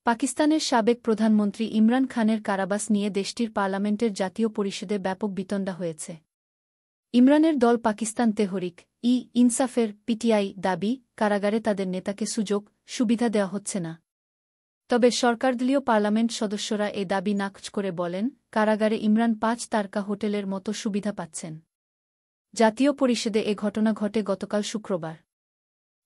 পাকিস্তানের সাবেক প্রধানমন্ত্রী ইমরান খানের কারাবাস নিয়ে দেশটির পার্লামেন্টের জাতীয় পরিষদে ব্যাপক বিতণ্ডা হয়েছে। ইমরানের দল পাকিস্তান তেহরিক ই ইনসাফের পিটিআই দাবি, কারাগারে তাদের নেতাকে সুযোগ সুবিধা দেওয়া হচ্ছে না। তবে সরকারদলীয় পার্লামেন্ট সদস্যরা এ দাবি নাকচ করে বলেন, কারাগারে ইমরান ৫ তারকা হোটেলের মতো সুবিধা পাচ্ছেন। জাতীয় পরিষদে এ ঘটনা ঘটে গতকাল শুক্রবার।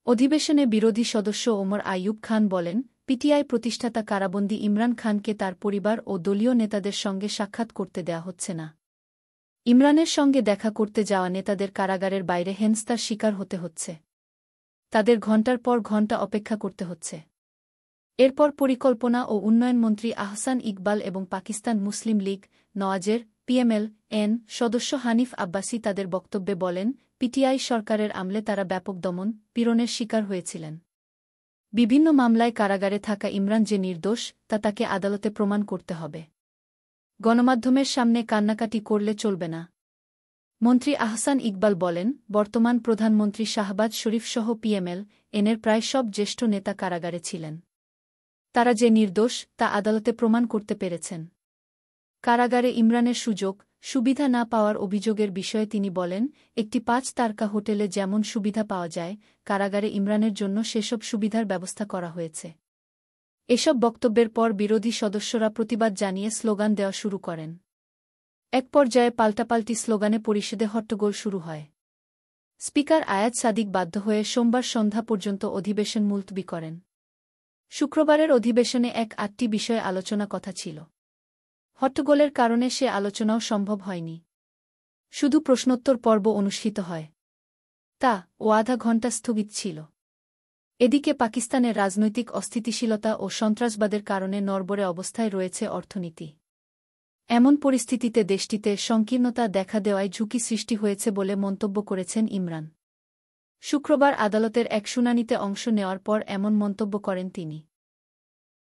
অধিবেশনে বিরোধী সদস্য ওমর আইয়ুব খান বলেন, পিটিআই প্রতিষ্ঠাতা কারাবন্দী ইমরান খানকে তার পরিবার ও দলীয় নেতাদের সঙ্গে সাক্ষাৎ করতে দেয়া হচ্ছে না। ইমরানের সঙ্গে দেখা করতে যাওয়া নেতাদের কারাগারের বাইরে হেনস্তার শিকার হতে হচ্ছে। তাদের ঘণ্টার পর ঘণ্টা অপেক্ষা করতে হচ্ছে। এরপর পরিকল্পনা ও উন্নয়ন মন্ত্রী আহসান ইকবাল এবং পাকিস্তান মুসলিম লীগ নওয়াজের PML-N সদস্য হানিফ আব্বাসী তাদের বক্তব্যে বলেন, পিটিআই সরকারের আমলে তারা ব্যাপক দমন পীড়নের শিকার হয়েছিলেন। বিভিন্ন মামলায় কারাগারে থাকা ইমরান যে নির্দোষ তা তাকে আদালতে প্রমাণ করতে হবে। গণমাধ্যমের সামনে কান্নাকাটি করলে চলবে না। মন্ত্রী আহসান ইকবাল বলেন, বর্তমান প্রধানমন্ত্রী শাহবাজ শরীফসহ PML-N-এর প্রায় সব জ্যেষ্ঠ নেতা কারাগারে ছিলেন। তারা যে নির্দোষ তা আদালতে প্রমাণ করতে পেরেছেন। কারাগারে ইমরানের সুযোগ সুবিধা না পাওয়ার অভিযোগের বিষয়ে তিনি বলেন, একটি ৫ তারকা হোটেলে যেমন সুবিধা পাওয়া যায়, কারাগারে ইমরানের জন্য সেসব সুবিধার ব্যবস্থা করা হয়েছে। এসব বক্তব্যের পর বিরোধী সদস্যরা প্রতিবাদ জানিয়ে স্লোগান দেওয়া শুরু করেন। এক পর্যায়ে পাল্টাপাল্টি স্লোগানে পরিষদে হট্টগোল শুরু হয়। স্পিকার আয়াজ সাদিক বাধ্য হয়ে সোমবার সন্ধ্যা পর্যন্ত অধিবেশন মুলতবি করেন। শুক্রবারের অধিবেশনে ৮টি বিষয়ে আলোচনা কথা ছিল। হট্টগোলের কারণে সে আলোচনাও সম্ভব হয়নি। শুধু প্রশ্নোত্তর পর্ব অনুষ্ঠিত হয়। তা ও আধা ঘণ্টা স্থগিত ছিল। এদিকে পাকিস্তানের রাজনৈতিক অস্থিতিশীলতা ও সন্ত্রাসবাদের কারণে নড়বড়ে অবস্থায় রয়েছে অর্থনীতি। এমন পরিস্থিতিতে দেশটিতে সংকীর্ণতা দেখা দেওয়ায় ঝুঁকি সৃষ্টি হয়েছে বলে মন্তব্য করেছেন ইমরান। শুক্রবার আদালতের এক শুনানিতে অংশ নেওয়ার পর এমন মন্তব্য করেন তিনি।